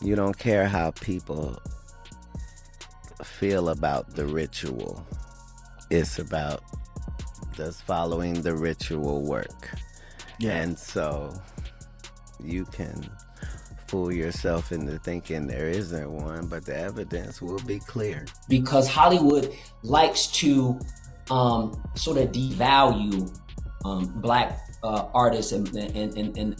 You don't care how people feel about the ritual. It's about does following the ritual work. Yeah. And so you can fool yourself into thinking there isn't one, but the evidence will be clear. Because Hollywood likes to sort of devalue black artists and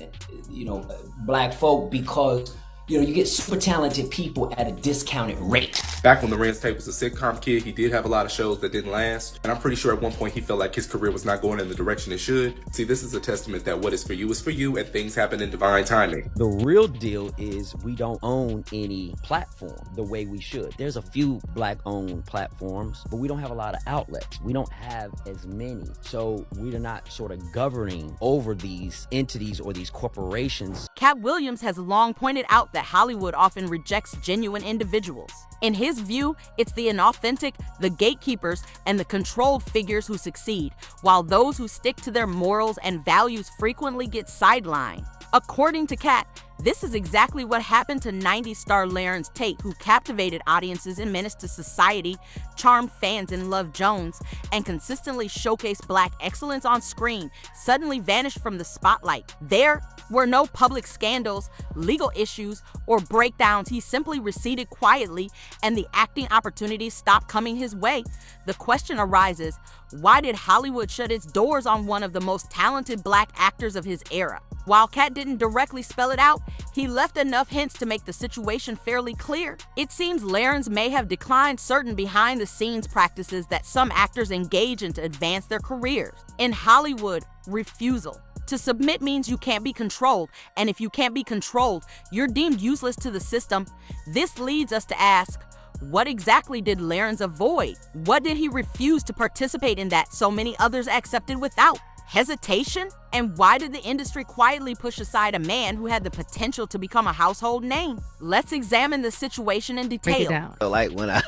black folk, because you get super talented people at a discounted rate. Back when Larenz Tate was a sitcom kid, he did have a lot of shows that didn't last. And I'm pretty sure at one point he felt like his career was not going in the direction it should. See, this is a testament that what is for you, and things happen in divine timing. The real deal is we don't own any platform the way we should. There's a few black-owned platforms, but we don't have a lot of outlets. We don't have as many. So we are not sort of governing over these entities or these corporations. Katt Williams has long pointed out that Hollywood often rejects genuine individuals. In his view, it's the inauthentic, the gatekeepers, and the controlled figures who succeed, while those who stick to their morals and values frequently get sidelined. According to Katt, this is exactly what happened to 90s star Larenz Tate, who captivated audiences in Menace to Society, charmed fans in Love Jones, and consistently showcased black excellence on screen, suddenly vanished from the spotlight. There were no public scandals, legal issues, or breakdowns. He simply receded quietly, and the acting opportunities stopped coming his way. The question arises, why did Hollywood shut its doors on one of the most talented black actors of his era? While Katt didn't directly spell it out, he left enough hints to make the situation fairly clear. It seems Larenz may have declined certain behind-the-scenes practices that some actors engage in to advance their careers. In Hollywood, refusal to submit means you can't be controlled, and if you can't be controlled, you're deemed useless to the system. This leads us to ask, what exactly did Larenz avoid? What did he refuse to participate in that so many others accepted without? Hesitation? And why did the industry quietly push aside a man who had the potential to become a household name? Let's examine the situation in detail. Break it down. Like when I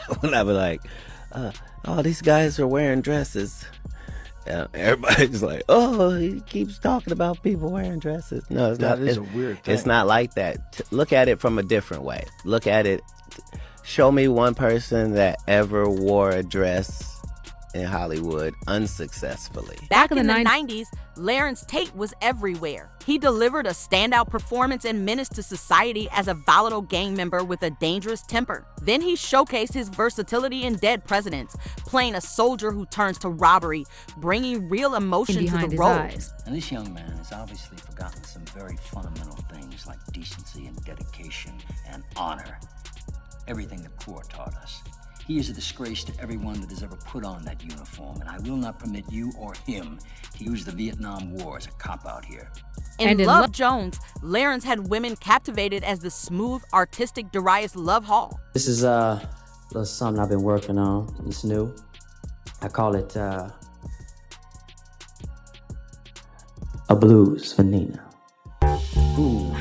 be like, oh, these guys are wearing dresses. Everybody's like, oh, he keeps talking about people wearing dresses. No, it's not. That is a weird thing. It's not like that. Look at it from a different way. Look at it. Show me one person that ever wore a dress in Hollywood unsuccessfully. Back in the 90s, Larenz Tate was everywhere. He delivered a standout performance in Menace to Society as a volatile gang member with a dangerous temper. Then he showcased his versatility in Dead Presidents, playing a soldier who turns to robbery, bringing real emotion to the role. And this young man has obviously forgotten some very fundamental things like decency and dedication and honor. Everything the Corps taught us. He is a disgrace to everyone that has ever put on that uniform, and I will not permit you or him to use the Vietnam War as a cop-out here. In Love Jones, Larenz had women captivated as the smooth, artistic Darius Love Hall. This is a little something I've been working on. It's new. I call it a blues for Nina. Ooh.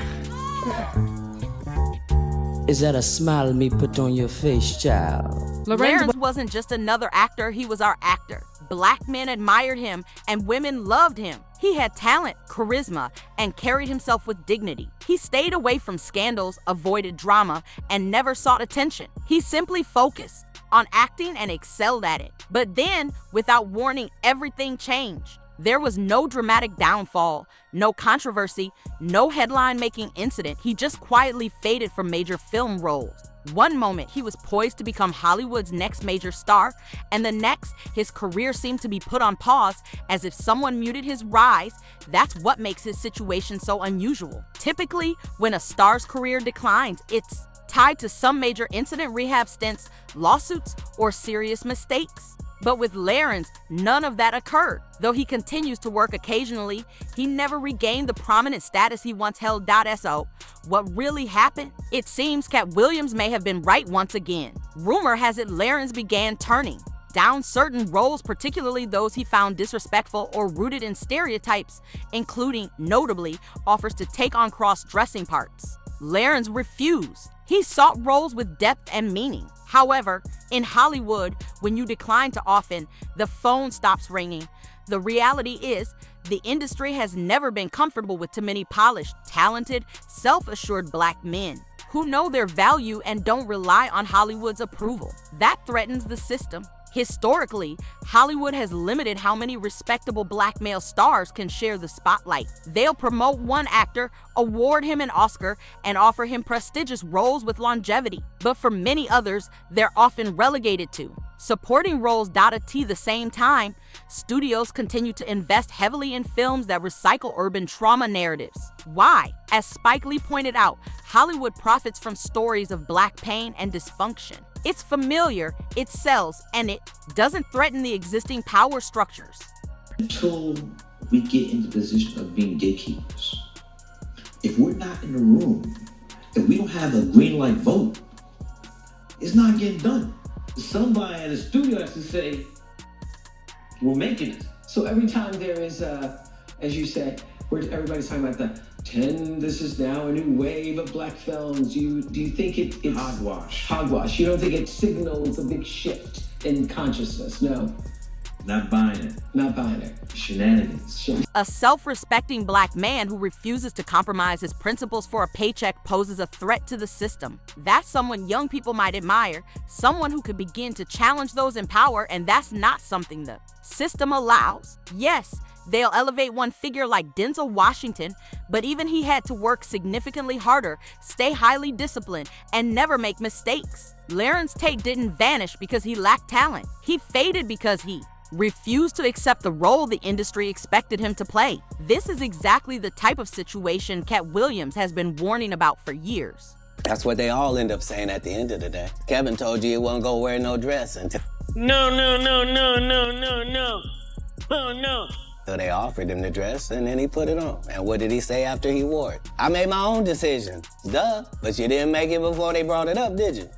Is that a smile me put on your face, child? Larenz wasn't just another actor, he was our actor. Black men admired him and women loved him. He had talent, charisma, and carried himself with dignity. He stayed away from scandals, avoided drama, and never sought attention. He simply focused on acting and excelled at it. But then, without warning, everything changed. There was no dramatic downfall, no controversy, no headline-making incident. He just quietly faded from major film roles. One moment, he was poised to become Hollywood's next major star, and the next, his career seemed to be put on pause as if someone muted his rise. That's what makes his situation so unusual. Typically, when a star's career declines, it's tied to some major incident, rehab stints, lawsuits, or serious mistakes. But with Larenz, none of that occurred. Though he continues to work occasionally, he never regained the prominent status he once held. So, what really happened? It seems Katt Williams may have been right once again. Rumor has it Larenz began turning down certain roles, particularly those he found disrespectful or rooted in stereotypes, including, notably, offers to take on cross-dressing parts. Larenz refused. He sought roles with depth and meaning. However, in Hollywood, when you decline too often, the phone stops ringing. The reality is, the industry has never been comfortable with too many polished, talented, self-assured black men. who know their value and don't rely on Hollywood's approval. That threatens the system. Historically, Hollywood has limited how many respectable black male stars can share the spotlight. They'll promote one actor, award him an Oscar, and offer him prestigious roles with longevity. But for many others, they're often relegated to supporting roles. At the same time, studios continue to invest heavily in films that recycle urban trauma narratives. Why? As Spike Lee pointed out, Hollywood profits from stories of black pain and dysfunction. It's familiar, it sells, and it doesn't threaten the existing power structures. Until we get into the position of being gatekeepers, if we're not in the room, if we don't have a green light vote, it's not getting done. Somebody in the studio has to say, we're making it. So every time there is, as you said, where everybody's talking about this is now a new wave of black films. Do you think it's hogwash? Hogwash. You don't think it signals a big shift in consciousness? No. Not buying it. Not buying it. Shenanigans. A self-respecting black man who refuses to compromise his principles for a paycheck poses a threat to the system. That's someone young people might admire, someone who could begin to challenge those in power, and that's not something the system allows. Yes, they'll elevate one figure like Denzel Washington, but even he had to work significantly harder, stay highly disciplined, and never make mistakes. Larenz Tate didn't vanish because he lacked talent. He faded because he refused to accept the role the industry expected him to play. This is exactly the type of situation Katt Williams has been warning about for years. That's what they all end up saying at the end of the day. Kevin told you he wasn't gonna wear no dress until... No. Oh, no. So they offered him the dress, and then he put it on. And what did he say after he wore it? I made my own decision. Duh. But you didn't make it before they brought it up, did you?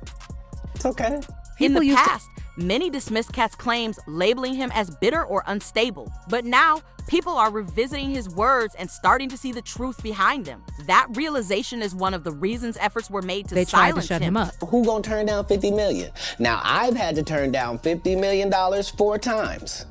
It's okay. In the past, many dismissed Katt's claims, labeling him as bitter or unstable. But now, people are revisiting his words and starting to see the truth behind them. That realization is one of the reasons efforts were made to silence him. Who gonna turn down $50 million? Now, I've had to turn down $50 million 4 times.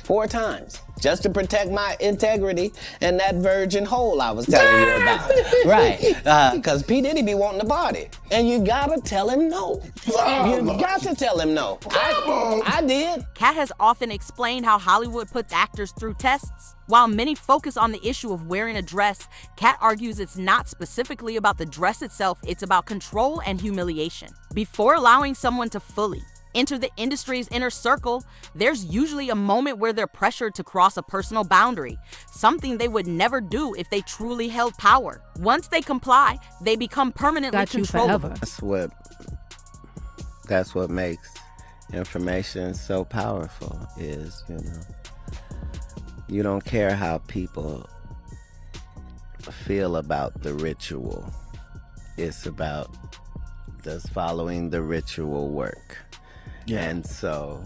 4 times. Just to protect my integrity and that virgin hole I was telling you about. Right. Because P. Diddy be wanting to party. And you gotta tell him no. You got to tell him no. I did. Katt has often explained how Hollywood puts actors through tests. While many focus on the issue of wearing a dress, Katt argues it's not specifically about the dress itself, it's about control and humiliation. Before allowing someone to fully enter the industry's inner circle, there's usually a moment where they're pressured to cross a personal boundary, something they would never do if they truly held power. Once they comply, they become permanently controllable. That's what makes information so powerful is, you don't care how people feel about the ritual. It's about does following the ritual work. Yeah. And so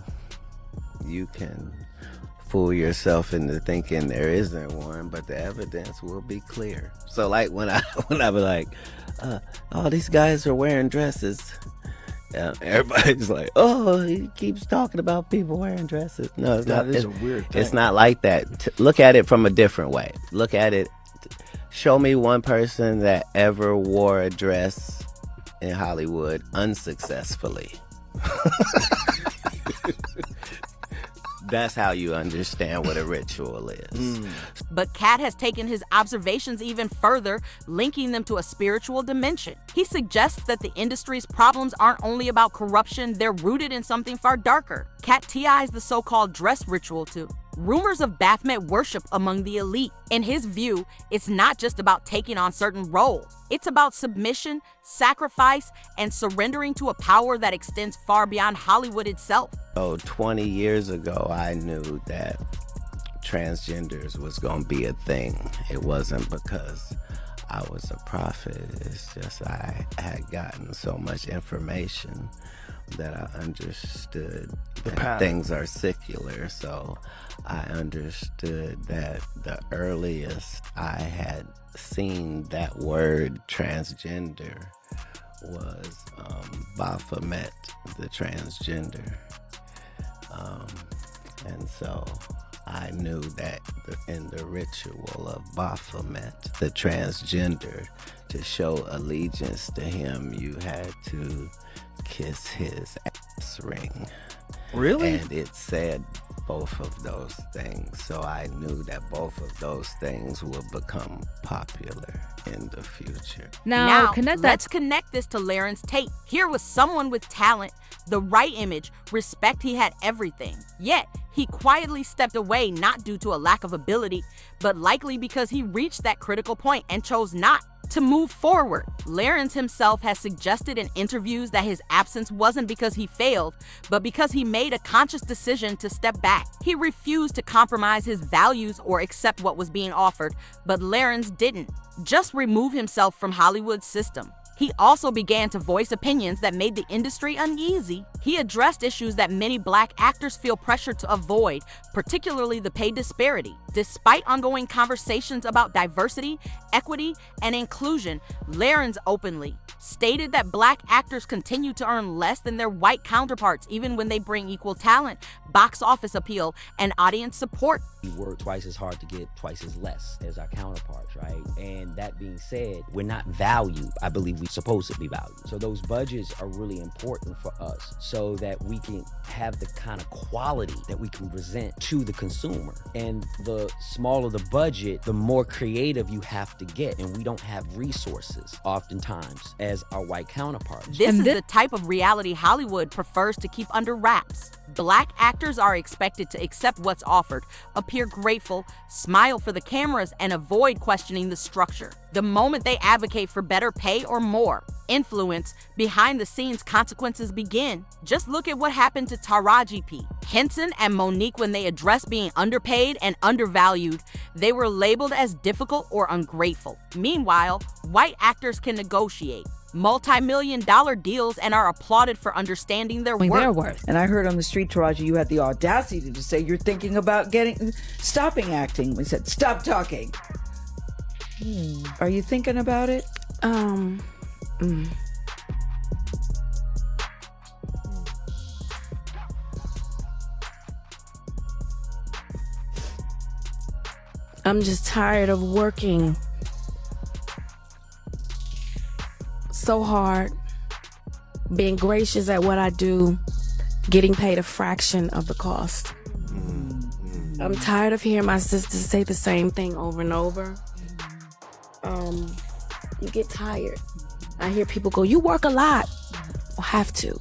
you can fool yourself into thinking there isn't one, but the evidence will be clear. So like when I be like, all these guys are wearing dresses, everybody's like, oh, he keeps talking about people wearing dresses. No, it's not. That is a weird thing. It's not like that. Look at it from a different way. Look at it. Show me one person that ever wore a dress in Hollywood unsuccessfully. That's how you understand what a ritual is. But Katt has taken his observations even further, linking them to a spiritual dimension. He suggests that the industry's problems aren't only about corruption, they're rooted in something far darker. Katt ties the so-called dress ritual to rumors of Baphomet worship among the elite. In his view, it's not just about taking on certain roles. It's about submission, sacrifice, and surrendering to a power that extends far beyond Hollywood itself. So 20 years ago, I knew that transgenders was going to be a thing. It wasn't because I was a prophet. It's just I had gotten so much information that I understood that things are secular. So I understood that the earliest I had seen that word transgender was Baphomet, the transgender. And so I knew that in the ritual of Baphomet, the transgender, to show allegiance to him, you had to kiss his ass ring. Really? And it said both of those things. So I knew that both of those things would become popular in the future. Now let's connect this to Larenz Tate. Here was someone with talent, the right image, respect. He had everything. Yet, he quietly stepped away, not due to a lack of ability, but likely because he reached that critical point and chose not to move forward. Larenz himself has suggested in interviews that his absence wasn't because he failed, but because he made a conscious decision to step back. He refused to compromise his values or accept what was being offered, but Larenz didn't just remove himself from Hollywood's system. He also began to voice opinions that made the industry uneasy. He addressed issues that many Black actors feel pressure to avoid, particularly the pay disparity. Despite ongoing conversations about diversity, equity, and inclusion, Larenz openly stated that Black actors continue to earn less than their white counterparts, even when they bring equal talent, box office appeal, and audience support. We work twice as hard to get twice as less as our counterparts, right? And that being said, we're not valued. I believe we're supposed to be valued. So those budgets are really important for us so that we can have the kind of quality that we can present to the consumer. And the smaller the budget, the more creative you have to get. And we don't have resources oftentimes as our white counterparts. This is the type of reality Hollywood prefers to keep under wraps. Black actors are expected to accept what's offered, appear grateful, smile for the cameras, and avoid questioning the structure. The moment they advocate for better pay or more influence, behind the scenes consequences begin. Just look at what happened to Taraji P. Henson and Monique when they addressed being underpaid and undervalued. They were labeled as difficult or ungrateful. Meanwhile, white actors can negotiate multi-million-dollar deals and are applauded for understanding their worth. And I heard on the street, Taraji, you had the audacity to say you're thinking about stopping acting. We said, stop talking. Are you thinking about it? I'm just tired of working so hard, being gracious at what I do, getting paid a fraction of the cost. I'm tired of hearing my sisters say the same thing over and over. You get tired. I hear people go, you work a lot. Well, have to.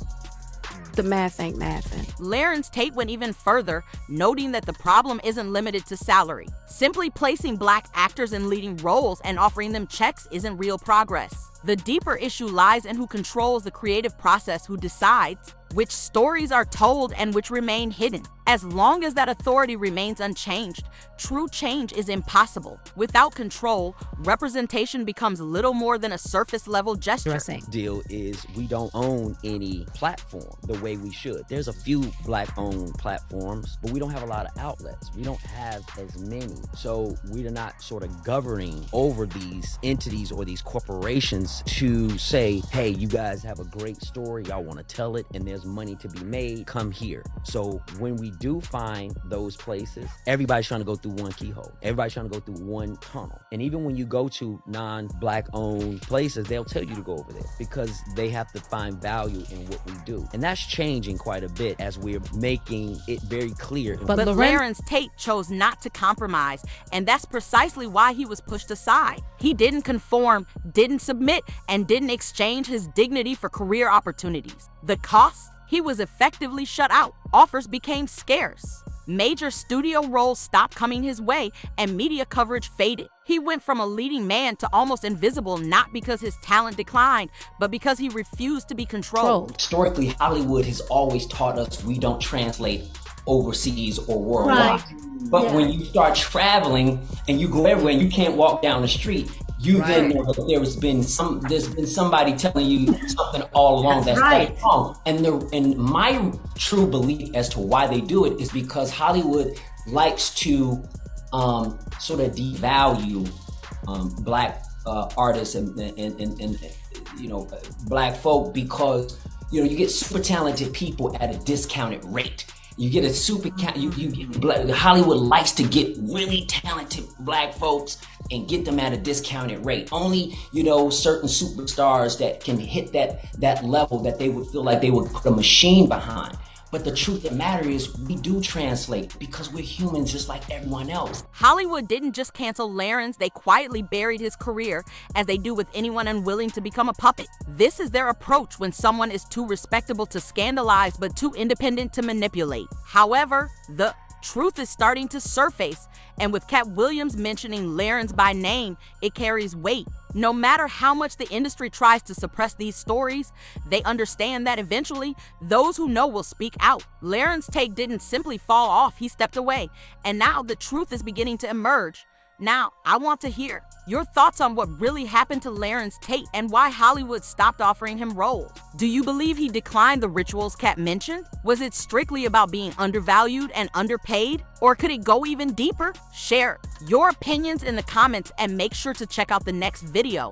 The math ain't mathin'. Larenz Tate went even further, noting that the problem isn't limited to salary. Simply placing Black actors in leading roles and offering them checks isn't real progress. The deeper issue lies in who controls the creative process, who decides which stories are told and which remain hidden. As long as that authority remains unchanged, true change is impossible. Without control, representation becomes little more than a surface-level gesture. Deal is we don't own any platform the way we should. There's a few Black-owned platforms, but we don't have a lot of outlets. We don't have as many. So we are not sort of governing over these entities or these corporations to say, hey, you guys have a great story, y'all want to tell it, and there's money to be made, come here. So when we do find those places, everybody's trying to go through one keyhole. Everybody's trying to go through one tunnel. And even when you go to non-Black owned places, they'll tell you to go over there because they have to find value in what we do. And that's changing quite a bit as we're making it very clear. But Larenz Tate chose not to compromise, and that's precisely why he was pushed aside. He didn't conform, didn't submit, and didn't exchange his dignity for career opportunities. The cost? He was effectively shut out. Offers became scarce. Major studio roles stopped coming his way, and media coverage faded. He went from a leading man to almost invisible, not because his talent declined, but because he refused to be controlled. Historically, Hollywood has always taught us we don't translate overseas or worldwide. But when you start traveling and you go everywhere and you can't walk down the street, you then know that there's been somebody telling you something all along that's quite wrong. And my true belief as to why they do it is because Hollywood likes to sort of devalue Black artists and Black folk because you get super talented people at a discounted rate. You get a super Hollywood likes to get really talented black folks and get them at a discounted rate. Only, certain superstars that can hit that level that they would feel like they would put a machine behind. But the truth of the matter is, we do translate because we're humans just like everyone else. Hollywood didn't just cancel Larenz, they quietly buried his career, as they do with anyone unwilling to become a puppet. This is their approach when someone is too respectable to scandalize but too independent to manipulate. However, the truth is starting to surface, and with Katt Williams mentioning Larenz by name, it carries weight. No matter how much the industry tries to suppress these stories, they understand that eventually those who know will speak out. Larenz Tate didn't simply fall off, he stepped away, and now the truth is beginning to emerge. Now, I want to hear your thoughts on what really happened to Larenz Tate and why Hollywood stopped offering him roles. Do you believe he declined the rituals Katt mentioned? Was it strictly about being undervalued and underpaid? Or could it go even deeper? Share your opinions in the comments and make sure to check out the next video.